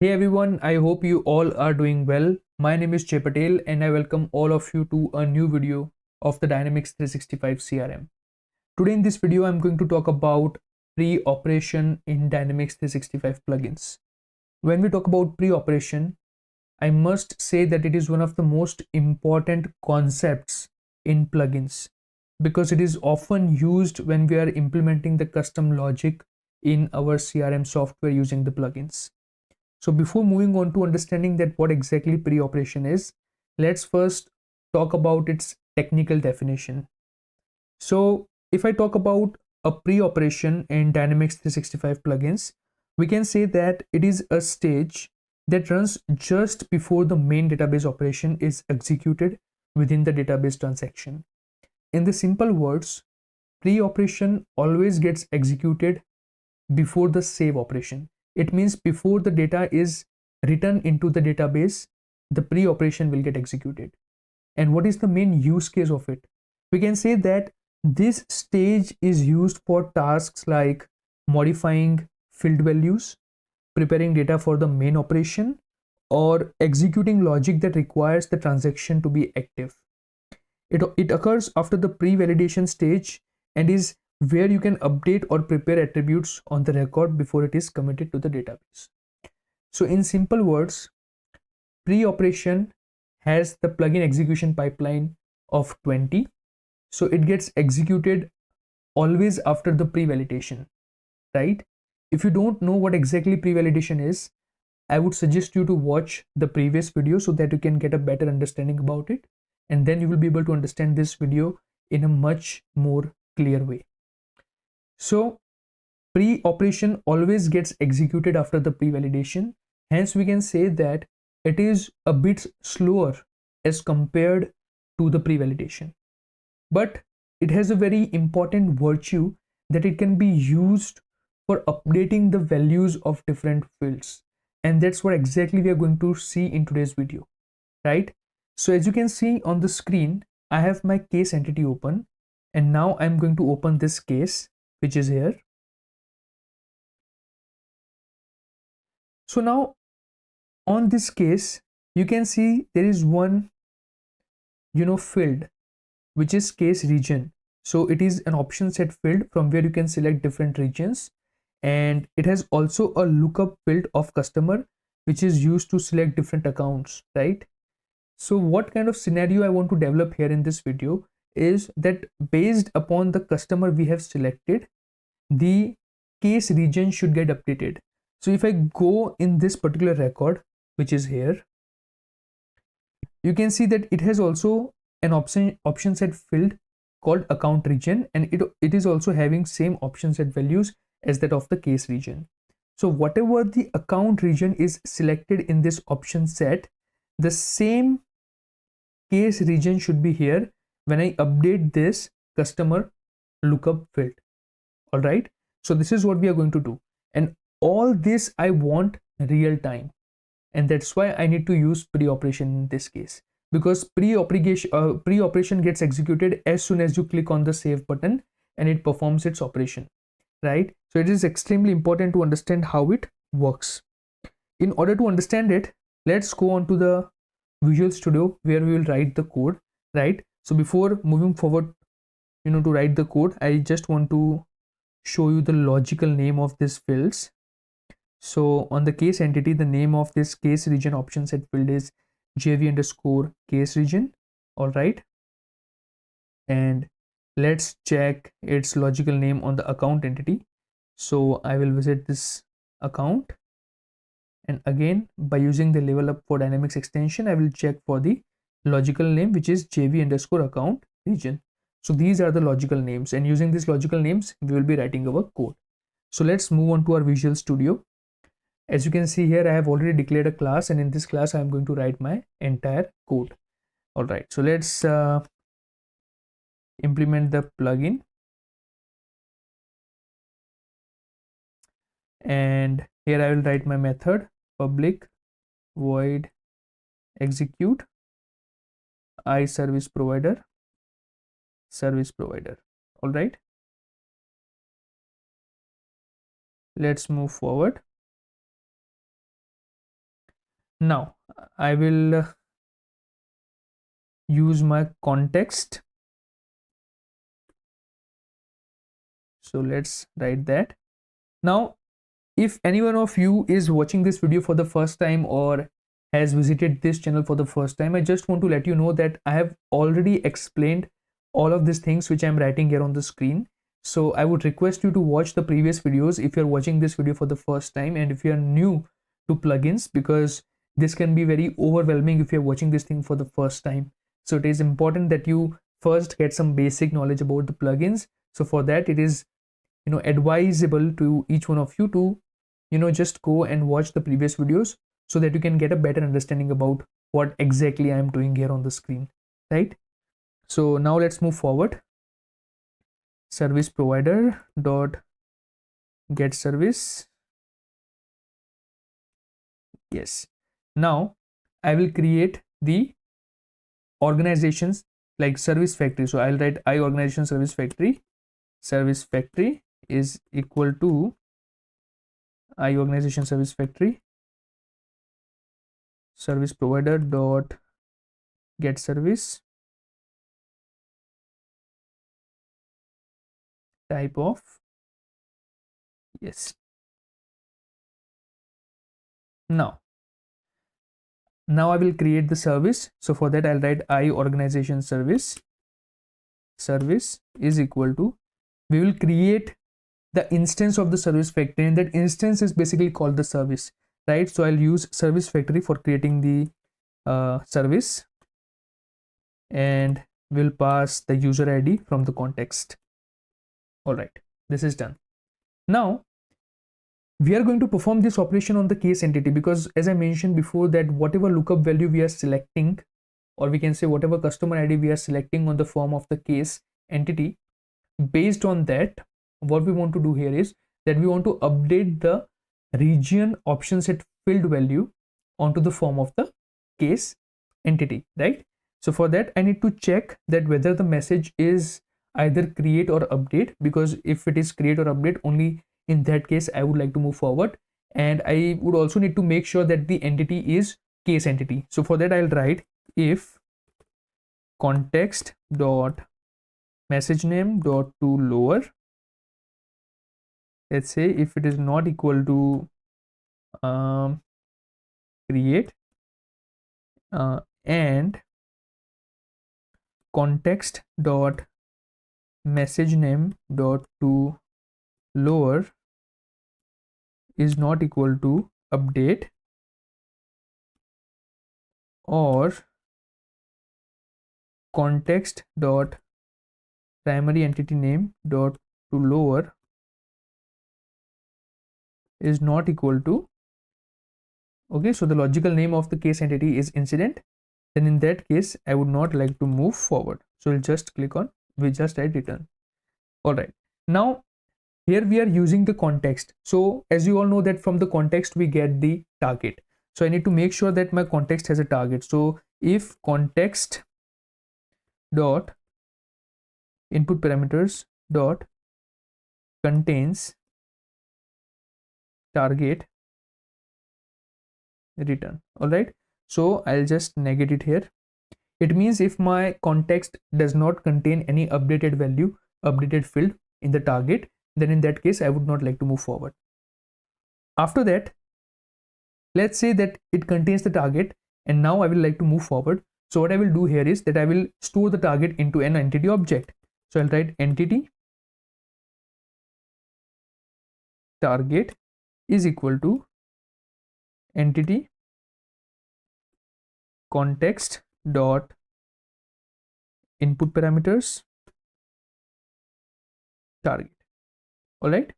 Hey everyone, I hope you all are doing well. My name is Patel and I welcome all of you to a new video of the Dynamics 365 CRM. Today in this video, I'm going to talk about pre-operation in Dynamics 365 plugins. When we talk about pre-operation, I must say that it is one of the most important concepts in plugins because it is often used when we are implementing the custom logic in our CRM software using the plugins. So before moving on to understanding that what exactly pre-operation is, let's first talk about its technical definition. So if I talk about a pre-operation in Dynamics 365 plugins, we can say that it is a stage that runs just before the main database operation is executed within the database transaction. In the simple words, pre-operation always gets executed before the save operation. It means before the data is written into the database, the pre-operation will get executed. And what is the main use case of it? We can say that this stage is used for tasks like modifying field values, preparing data for the main operation, or executing logic that requires the transaction to be active. It occurs after the pre-validation stage and is where you can update or prepare attributes on the record before it is committed to the database. So in simple words, pre-operation has the plugin execution pipeline of 20. So it gets executed always after the pre-validation, right? If you don't know what exactly pre-validation is, I would suggest you to watch the previous video so that you can get a better understanding about it. And then you will be able to understand this video in a much more clear way. So pre-operation always gets executed after the pre-validation. Hence, we can say that it is a bit slower as compared to the pre-validation. But it has a very important virtue that it can be used for updating the values of different fields. And that's what exactly we are going to see in today's video, right? So as you can see on the screen, I have my case entity open, and now I'm going to open this case, which is here. So now on this case, you can see there is one, field, which is case region. So it is an option set field from where you can select different regions. And it has also a lookup field of customer, which is used to select different accounts, right? So what kind of scenario I want to develop here in this video is that based upon the customer we have selected, the case region should get updated. So if I go in this particular record, which is here, you can see that it has also an option set field called account region, and it is also having same option set values as that of the case region. So whatever the account region is selected in this option set, the same case region should be here when I update this customer lookup field. All right, so this is what we are going to do, and all this I want real time, and that's why I need to use pre-operation in this case, because pre-operation gets executed as soon as you click on the save button and it performs its operation, right? So it is extremely important to understand how it works. In order to understand it, let's go on to the Visual Studio where we will write the code, right? So before moving forward, to write the code, I just want to show you the logical name of these fields. So on the case entity, the name of this case region option set field is jv underscore case region. All right, and let's check its logical name on the account entity. So I will visit this account, and again by using the level up for dynamics extension, I will check for the logical name, which is jv underscore account region. So these are the logical names, and using these logical names we will be writing our code. So let's move on to our Visual Studio. As you can see here, I have already declared a class, and in this class I am going to write my entire code. All right, so let's implement the plugin, and here I will write my method public void execute I service provider. All right, let's move forward. Now I will use my context. So let's write that. Now, if any one of you is watching this video for the first time or has visited this channel for the first time, I just want to let you know that I have already explained all of these things which I'm writing here on the screen. So I would request you to watch the previous videos if you're watching this video for the first time, and if you're new to plugins, because this can be very overwhelming if you're watching this thing for the first time. So it is important that you first get some basic knowledge about the plugins. So for that, it is advisable to each one of you to just go and watch the previous videos so that you can get a better understanding about what exactly I am doing here on the screen, right? So now let's move forward. Service provider dot get service. Yes. Now I will create the organizations like service factory. So I'll write I organization service factory. Service factory is equal to I organization service factory service provider dot get service type of. Yes. Now I will create the service. So for that, I'll write I organization service is equal to, we will create the instance of the service factory, and that instance is basically called the service, right? So I'll use service factory for creating the service, and we'll pass the user ID from the context. All right, this is done. Now we are going to perform this operation on the case entity, because as I mentioned before that whatever lookup value we are selecting, or we can say whatever customer ID we are selecting on the form of the case entity, based on that, what we want to do here is that we want to update the region option set field value onto the form of the case entity, right? So for that, I need to check that whether the message is either create or update, because if it is create or update, only in that case I would like to move forward. And I would also need to make sure that the entity is case entity. So for that, I'll write if context dot message name dot to lower, let's say if it is not equal to create, and context dot message name dot to lower is not equal to update, or context dot primary entity name dot to lower is not equal to, okay, so the logical name of the case entity is incident, then in that case I would not like to move forward. So we'll just click on, we just write return. All right, now here we are using the context. So as you all know that from the context we get the target. So I need to make sure that my context has a target. So if context dot input parameters dot contains target, return. All right, so I'll just negate it here. It means if my context does not contain any updated value, updated field in the target, then in that case I would not like to move forward. After that, let's say that it contains the target, and now I will like to move forward. So what I will do here is that I will store the target into an entity object. So I'll write entity target is equal to entity context dot input parameters target. All right,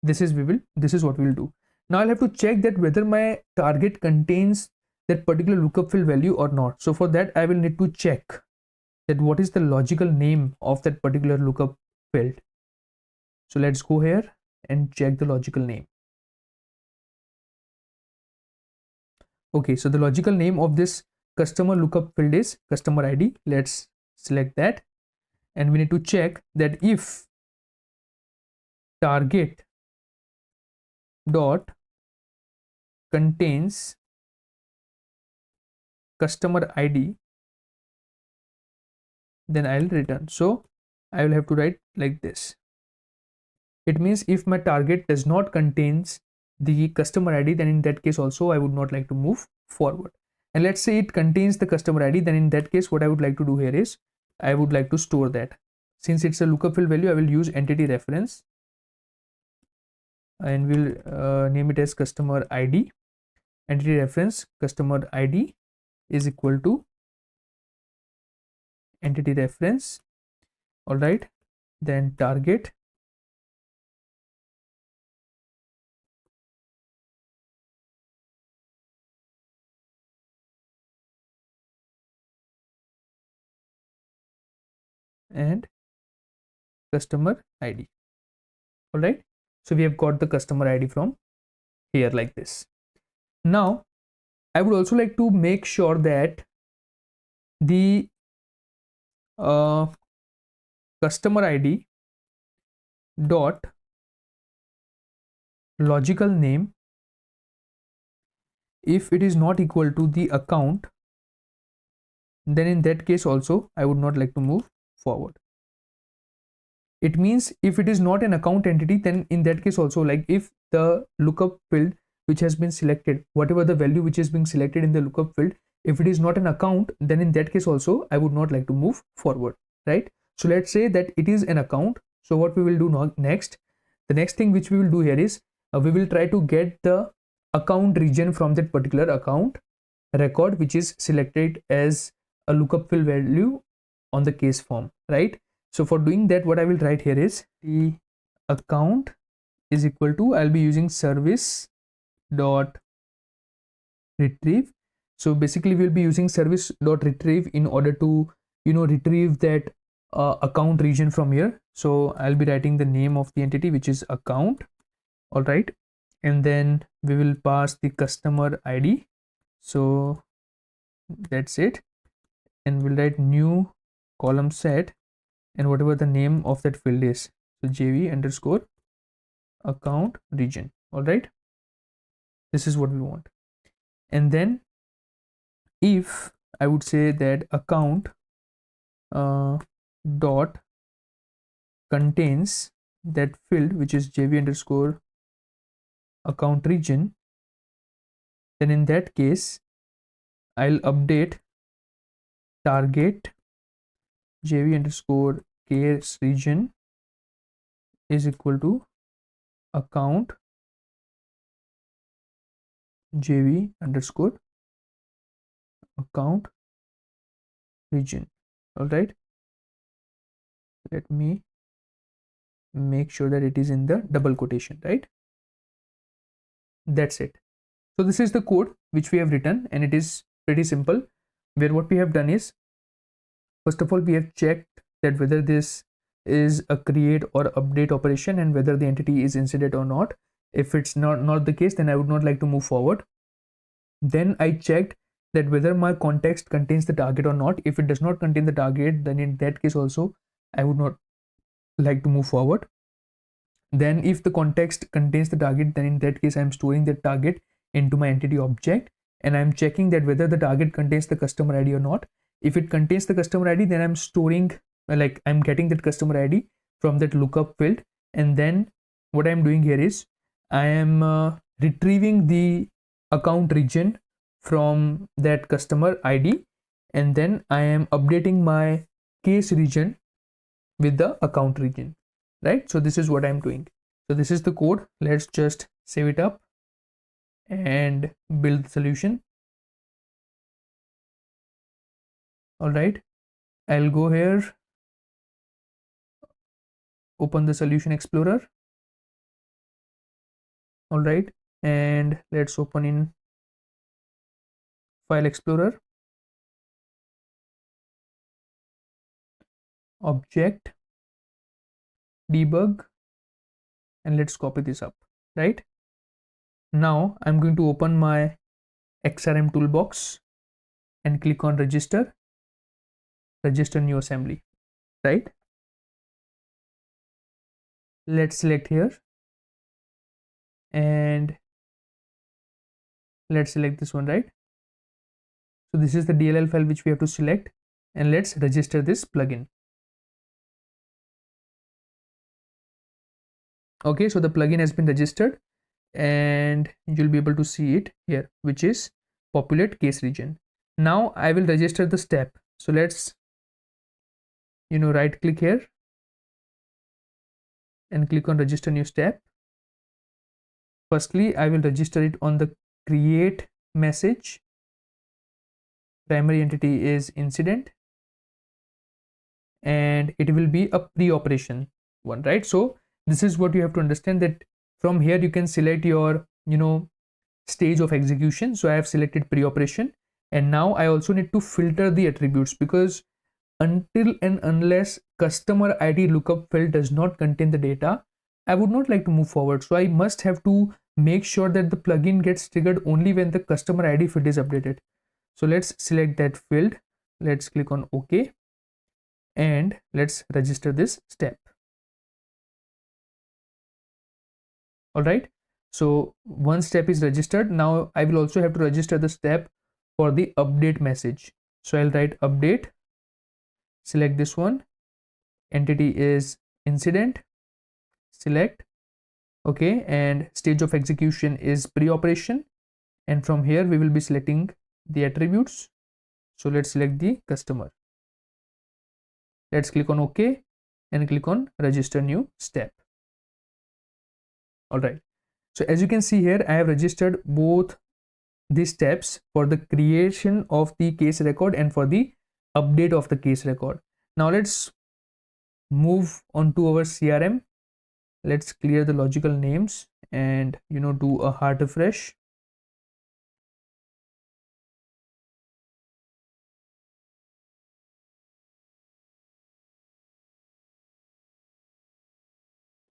this is what we will do. Now I'll have to check that whether my target contains that particular lookup field value or not. So for that, I will need to check that what is the logical name of that particular lookup field. So let's go here and check the logical name. Okay, so the logical name of this customer lookup field is customer ID. Let's select that, and we need to check that if target dot contains customer ID, then I'll return. So I will have to write like this. It means if my target does not contains the customer ID, then in that case also I would not like to move forward. And let's say it contains the customer ID, then in that case what I would like to do here is I would like to store that. Since it's a lookup field value, I will use entity reference and we'll name it as customer ID. Entity reference customer ID is equal to entity reference. All right, then target and customer ID. All right, so we have got the customer ID from here like this. Now I would also like to make sure that the uh, customer ID dot logical name, if it is not equal to the account, then in that case also I would not like to move forward. It means if it is not an account entity, then in that case also, like if the lookup field which has been selected, whatever the value which is being selected in the lookup field, if it is not an account, then in that case also I would not like to move forward, right? So let's say that it is an account. So what we will do next, the next thing which we will do here is we will try to get the account region from that particular account record which is selected as a lookup field value on the case form, right? So for doing that, what I will write here is the account is equal to, I'll be using service dot retrieve. So basically we'll be using service dot retrieve in order to retrieve that account region from here. So I'll be writing the name of the entity which is account. All right, and then we will pass the customer ID. So that's it, and we'll write new column set and whatever the name of that field is, so jv underscore account region. All right, this is what we want. And then if I would say that account dot contains that field which is jv underscore account region, then in that case I'll update target jv underscore case region is equal to account jv underscore account region. All right, let me make sure that it is in the double quotation, right? That's it. So this is the code which we have written, and it is pretty simple, where what we have done is, first of all, we have checked that whether this is a create or update operation and whether the entity is inserted or not. If it's not the case, then I would not like to move forward. Then I checked that whether my context contains the target or not. If it does not contain the target, then in that case also I would not like to move forward. Then if the context contains the target, then in that case I'm storing that target into my entity object, and I'm checking that whether the target contains the customer ID or not. If it contains the customer ID, then I'm storing, like I'm getting that customer ID from that lookup field, and then what I'm doing here is I am retrieving the account region from that customer ID, and then I am updating my case region with the account region, right? So this is what I'm doing. So this is the code. Let's just save it up and build the solution. All right, I'll go here, open the solution explorer. All right, and let's open in file explorer, object, debug, and let's copy this up. Right now I'm going to open my XRM toolbox and click on register new assembly. Right, let's select here and let's select this one, right? So this is the DLL file which we have to select, and let's register this plugin. Okay, so the plugin has been registered and you'll be able to see it here, which is populate case region. Now I will register the step. So let's right click here and click on register new step. Firstly, I will register it on the create message. Primary entity is incident and it will be a pre-operation one, right? So this is what you have to understand, that from here you can select your stage of execution. So I have selected pre-operation, and now I also need to filter the attributes, because until and unless customer ID lookup field does not contain the data, I would not like to move forward. So I must have to make sure that the plugin gets triggered only when the customer ID field is updated. So let's select that field, let's click on OK, and let's register this step. All right, so one step is registered. Now I will also have to register the step for the update message. So I'll write update, select this one, entity is incident, select, okay, and stage of execution is pre-operation, and from here we will be selecting the attributes. So let's select the customer, let's click on OK and click on register new step. All right, so as you can see here, I have registered both these steps for the creation of the case record and for the update of the case record. Now let's move on to our CRM. Let's clear the logical names and do a hard refresh.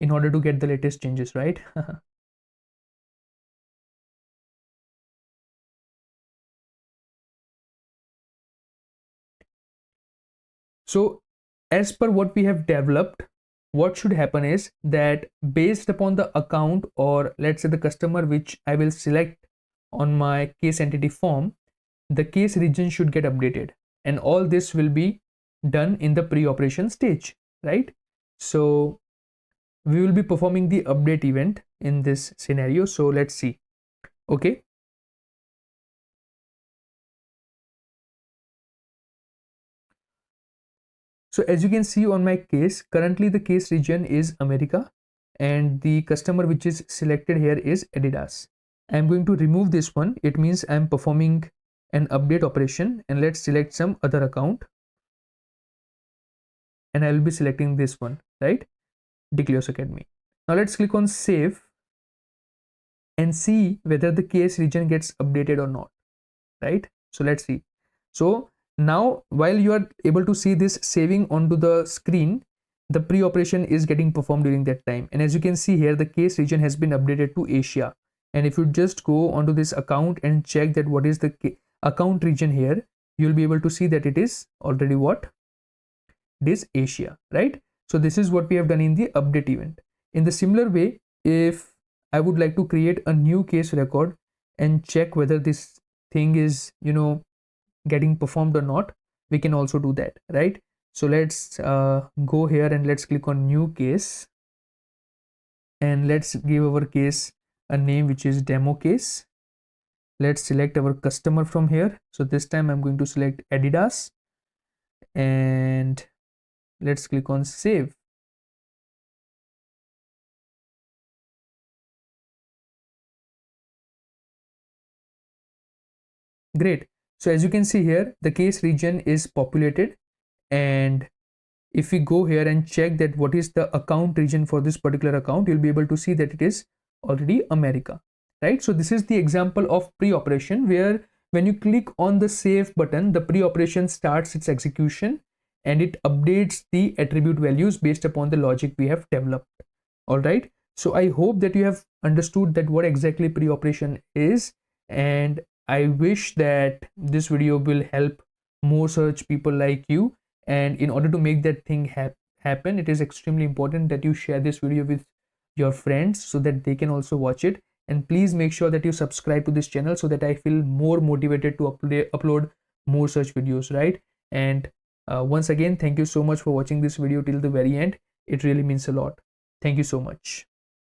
In order to get the latest changes, right? So as per what we have developed, what should happen is that based upon the account, or let's say the customer which I will select on my case entity form, the case region should get updated, and all this will be done in the pre-operation stage, right? So we will be performing the update event in this scenario. So let's see. Okay, so as you can see on my case, currently the case region is America, and the customer which is selected here is Adidas. I'm going to remove this one. It means I'm performing an update operation, and let's select some other account, and I will be selecting this one, right? Decleos Academy. Now let's click on save and see whether the case region gets updated or not, right? So let's see. So now while you are able to see this saving onto the screen, the pre-operation is getting performed during that time, and as you can see here, the case region has been updated to Asia. And if you just go onto this account and check that what is the account region here, you'll be able to see that it is already what? It is Asia, right? So this is what we have done in the update event. In the similar way, if I would like to create a new case record and check whether this thing is getting performed or not, we can also do that, right? So let's go here and let's click on new case, and let's give our case a name which is demo case. Let's select our customer from here. So this time I'm going to select Adidas, and let's click on save. Great. So as you can see here, the case region is populated, and if we go here and check that what is the account region for this particular account, you'll be able to see that it is already America, right? So this is the example of pre-operation, where when you click on the save button, the pre-operation starts its execution and it updates the attribute values based upon the logic we have developed. All right, so I hope that you have understood that what exactly pre-operation is, and I wish that this video will help more such people like you. And in order to make that thing happen, it is extremely important that you share this video with your friends so that they can also watch it. And please make sure that you subscribe to this channel so that I feel more motivated to upload more such videos, right? And once again, thank you so much for watching this video till the very end. It really means a lot. Thank you so much.